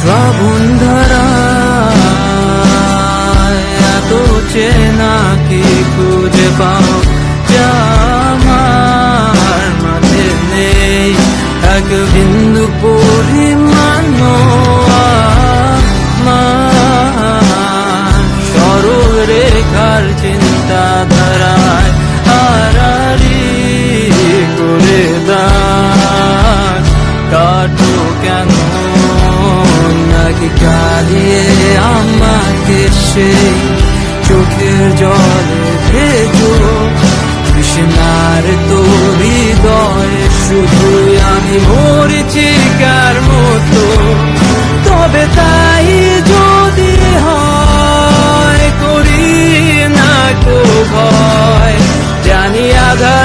শ্রাবণ ধারায় এত চেনা কি খুঁজে পাও যা আমার মাঝে নেই এক বিন্দু পরিমাণ সরল রেখার চিন্তাধারায় আড়াআড়ি করে দাগ কাটো কেন নাকি কাঁদিয়ে আমাকে সেই চোখের জলে ভেজো কৃষ্ণার তোর হৃদয়ে শুধু আমি মরিচিকার মতো তবে তাই যদি হয় করি না তো ভয় জানি আঘাত